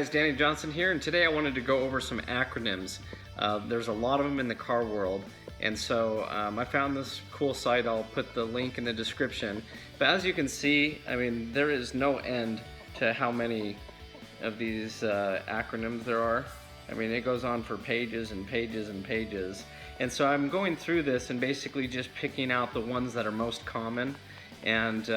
guys, Danny Johnson here, and today I wanted to go over some acronyms. There's a lot of them in the car world, and so I found this cool site. I'll put the link in the description. But as you can see, I mean, there is no end to how many of these acronyms there are. I mean, it goes on for pages and pages and pages. And so I'm going through this and basically just picking out the ones that are most common. And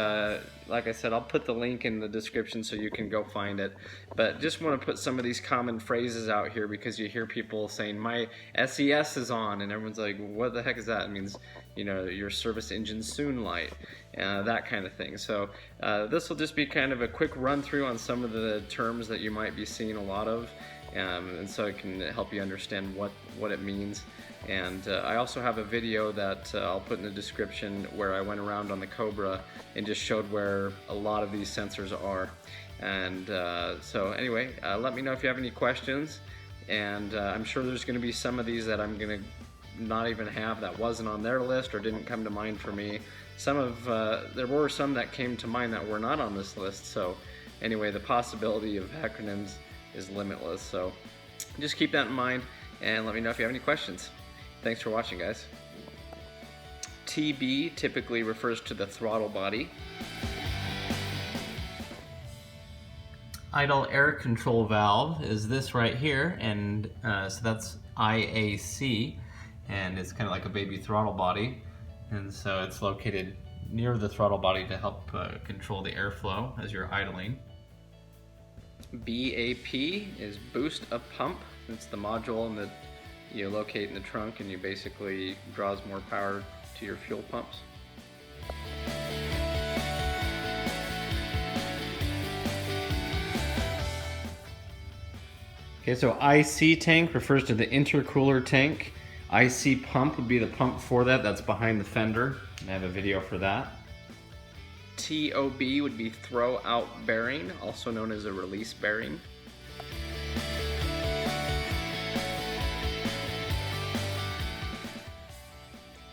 like I said, I'll put the link in the description so you can go find it. But just want to put some of these common phrases out here because you hear people saying, my SES is on, and everyone's like, what the heck is that? It means, you know, your service engine soon light, that kind of thing. So this will just be kind of a quick run through on some of the terms that you might be seeing a lot of. And so it can help you understand what it means. And I also have a video that I'll put in the description where I went around on the Cobra and just showed where a lot of these sensors are. And so anyway, let me know if you have any questions. And I'm sure there's going to be some of these that I'm going to not even have that wasn't on their list or didn't come to mind for me. There were some that came to mind that were not on this list. So anyway, the possibility of acronyms is limitless. So just keep that in mind and let me know if you have any questions. Thanks for watching, guys. TB typically refers to the throttle body. Idle air control valve is this right here, and so that's IAC, and it's kind of like a baby throttle body, and so it's located near the throttle body to help control the airflow as you're idling. BAP is boost up pump. It's the module that you locate in the trunk, and you basically draws more power to your fuel pumps. Okay, so IC tank refers to the intercooler tank. IC pump would be the pump for that. That's behind the fender. I have a video for that. TOB would be throw out bearing, also known as a release bearing.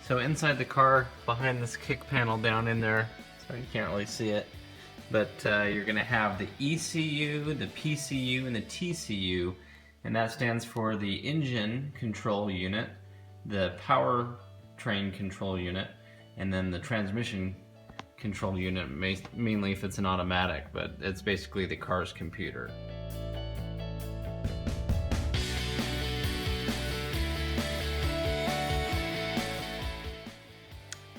So inside the car, behind this kick panel down in there, sorry you can't really see it, but you're going to have the ECU, the PCU, and the TCU, and that stands for the engine control unit, the powertrain control unit, and then the transmission control unit, mainly if it's an automatic, but it's basically the car's computer.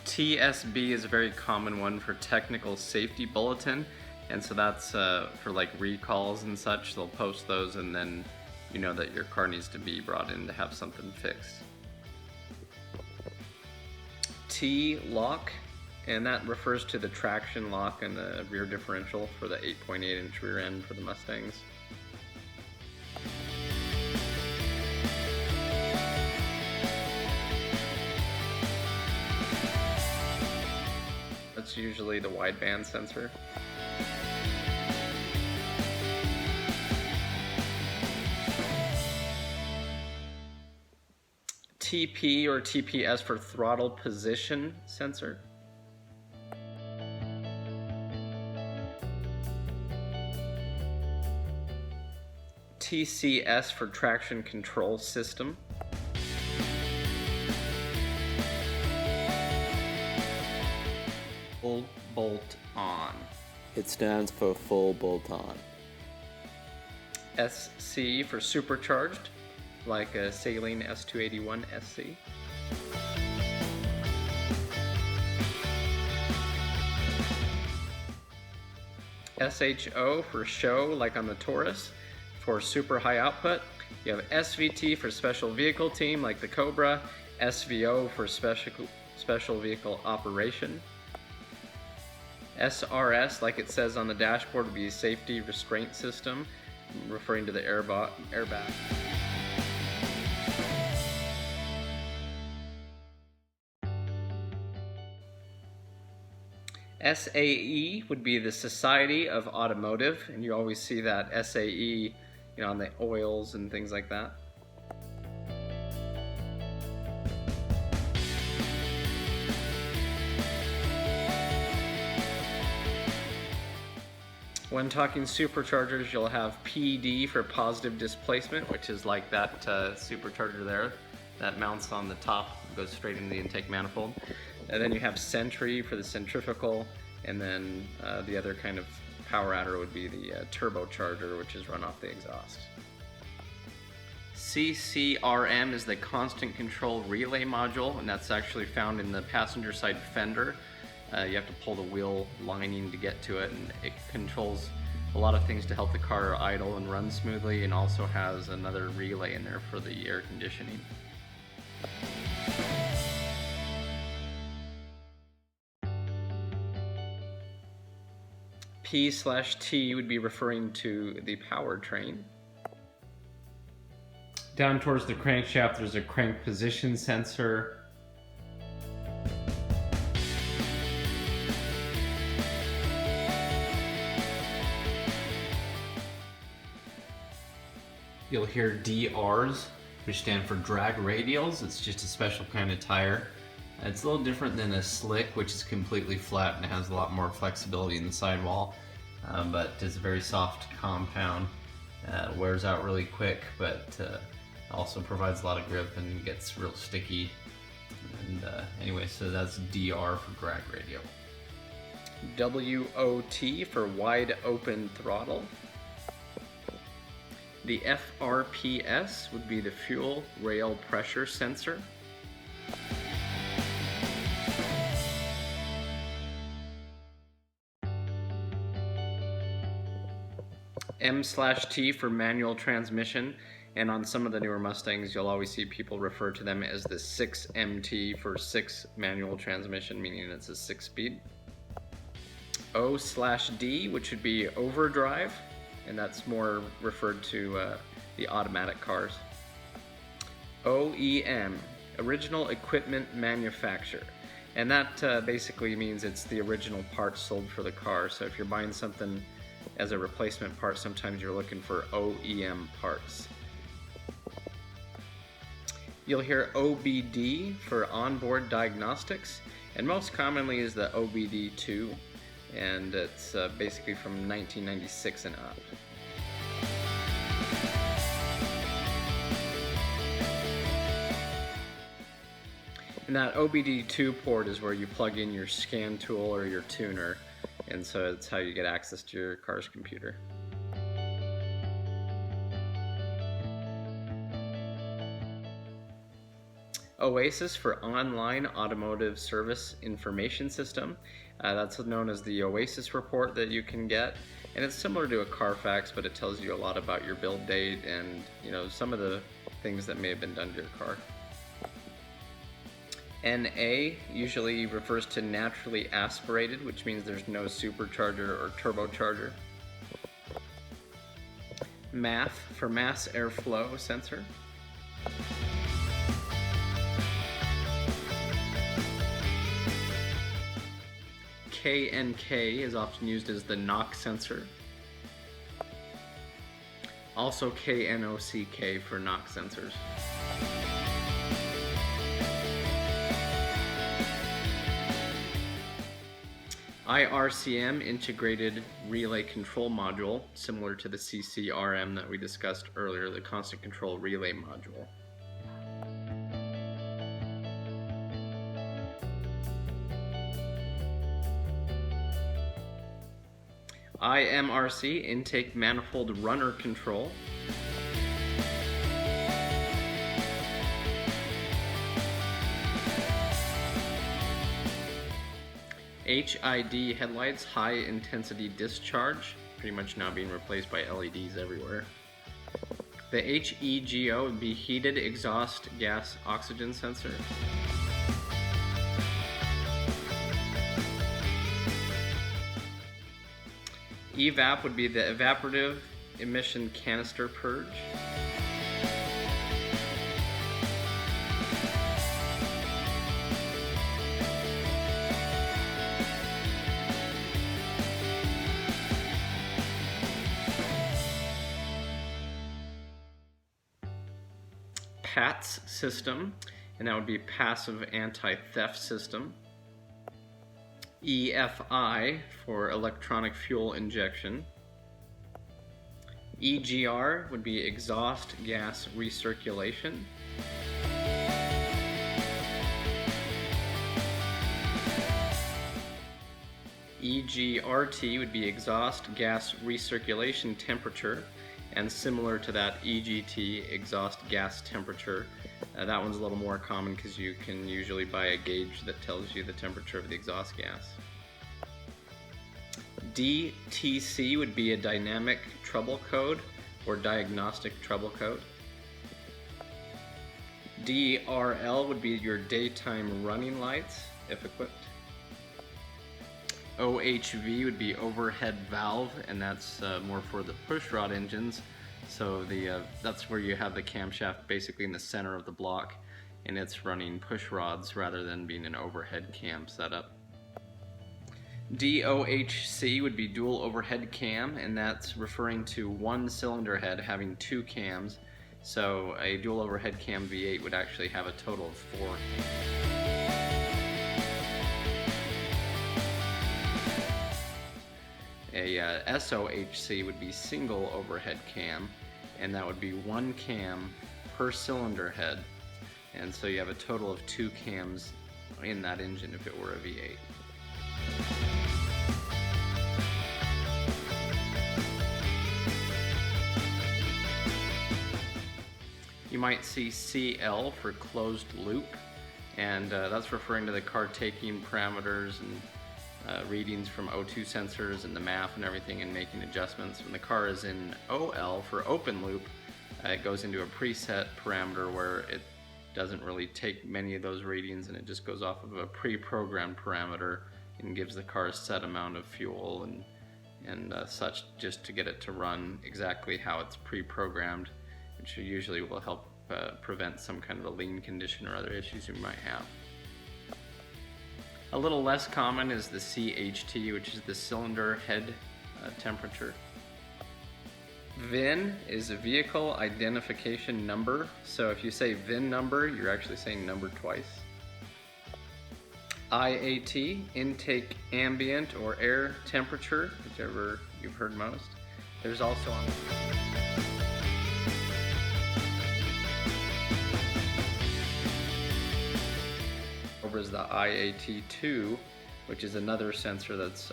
TSB is a very common one for technical safety bulletin, and so that's for like recalls and such. They'll post those, and then you know that your car needs to be brought in to have something fixed. T-lock, and that refers to the traction lock and the rear differential for the 8.8-inch rear end for the Mustangs. That's usually the wideband sensor. TP or TPS for throttle position sensor. TCS for traction control system. Full bolt on. It stands for full bolt on. SC for supercharged, like a Saline S281 SC. SHO for show, like on the Taurus, for super high output. You have SVT for special vehicle team, like the Cobra. SVO for special vehicle operation. SRS, like it says on the dashboard, would be safety restraint system, referring to the airbag. SAE would be the Society of Automotive, and you always see that SAE, you know, on the oils and things like that. When talking superchargers, you'll have PD for positive displacement, which is like that supercharger there that mounts on the top, goes straight into the intake manifold. And then you have Sentry for the centrifugal, and then the other kind of power adder would be the turbocharger, which is run off the exhaust. CCRM is the constant control relay module, and that's actually found in the passenger side fender. You have to pull the wheel lining to get to it, and it controls a lot of things to help the car idle and run smoothly, and also has another relay in there for the air conditioning. P/T would be referring to the powertrain. Down towards the crankshaft, there's a crank position sensor. You'll hear DRs, which stand for drag radials. It's just a special kind of tire. It's a little different than a slick, which is completely flat and has a lot more flexibility in the sidewall, but it's a very soft compound. Wears out really quick, but also provides a lot of grip and gets real sticky. And anyway, so that's DR for drag radial. WOT for wide open throttle. The FRPS would be the fuel rail pressure sensor. M/T for manual transmission, and on some of the newer Mustangs you'll always see people refer to them as the 6MT for 6 manual transmission, meaning it's a 6-speed. O/D, which would be overdrive, and that's more referred to the automatic cars. OEM, original equipment manufacturer, and that basically means it's the original parts sold for the car. So if you're buying something as a replacement part, sometimes you're looking for OEM parts. You'll hear OBD for onboard diagnostics, and most commonly is the OBD2, and it's basically from 1996 and up. And that OBD2 port is where you plug in your scan tool or your tuner, and so it's how you get access to your car's computer. OASIS for Online Automotive Service Information System. That's known as the OASIS report that you can get, and it's similar to a Carfax, but it tells you a lot about your build date and some of the things that may have been done to your car. NA usually refers to naturally aspirated, which means there's no supercharger or turbocharger. MAF for mass airflow sensor. KNK is often used as the knock sensor. Also KNOCK for knock sensors. IRCM, integrated relay control module, similar to the CCRM that we discussed earlier, the constant control relay module. IMRC, intake manifold runner control. HID headlights, high intensity discharge, pretty much now being replaced by LEDs everywhere. The HEGO would be heated exhaust gas oxygen sensor. EVAP would be the evaporative emission canister purge. PATS system, and that would be passive anti-theft system. EFI for electronic fuel injection. EGR would be exhaust gas recirculation. EGRT would be exhaust gas recirculation temperature, and similar to that, EGT, exhaust gas temperature. That one's a little more common because you can usually buy a gauge that tells you the temperature of the exhaust gas. DTC would be a dynamic trouble code or diagnostic trouble code. DRL would be your daytime running lights, if equipped. OHV would be overhead valve, and that's more for the pushrod engines. So that's where you have the camshaft basically in the center of the block, and it's running push rods rather than being an overhead cam setup. DOHC would be dual overhead cam, and that's referring to one cylinder head having two cams. So a dual overhead cam V8 would actually have a total of 4 cams. A SOHC would be single overhead cam, and that would be 1 cam per cylinder head, and so you have a total of 2 cams in that engine if it were a V8. You might see CL for closed loop, and that's referring to the car taking parameters and readings from O2 sensors and the MAF and everything and making adjustments. When the car is in OL for open loop, it goes into a preset parameter where it doesn't really take many of those readings, and it just goes off of a pre-programmed parameter and gives the car a set amount of fuel and such, just to get it to run exactly how it's pre-programmed, which usually will help prevent some kind of a lean condition or other issues you might have. A little less common is the CHT, which is the cylinder head temperature. VIN is a vehicle identification number, so if you say VIN number, you're actually saying number twice. IAT, intake ambient or air temperature, whichever you've heard most. There's also is the IAT2, which is another sensor that's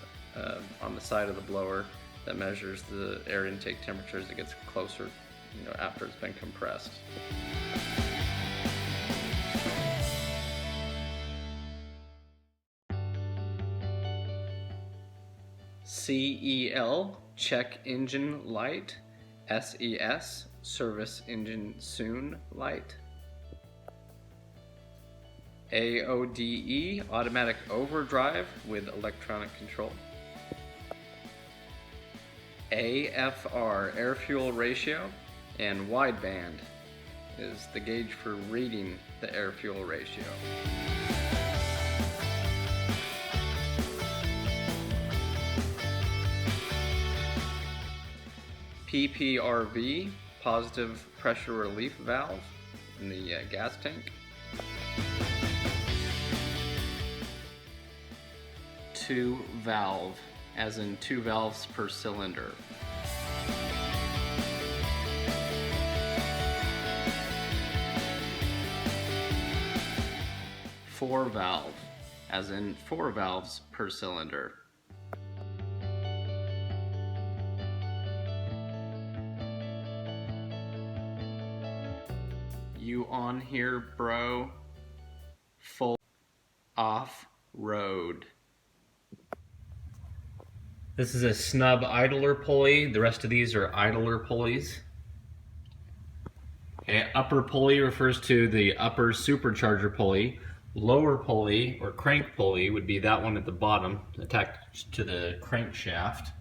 on the side of the blower that measures the air intake temperature as it gets closer, after it's been compressed. CEL, check engine light. SES, service engine soon light. AODE, automatic overdrive with electronic control. AFR, air fuel ratio, and wideband is the gauge for reading the air fuel ratio. PPRV, positive pressure relief valve in the gas tank. 2 valve, as in 2 valves per cylinder. Four valve, as in 4 valves per cylinder. You on here, bro? Full off road. This is a snub idler pulley. The rest of these are idler pulleys. Okay, upper pulley refers to the upper supercharger pulley. Lower pulley or crank pulley would be that one at the bottom attached to the crankshaft.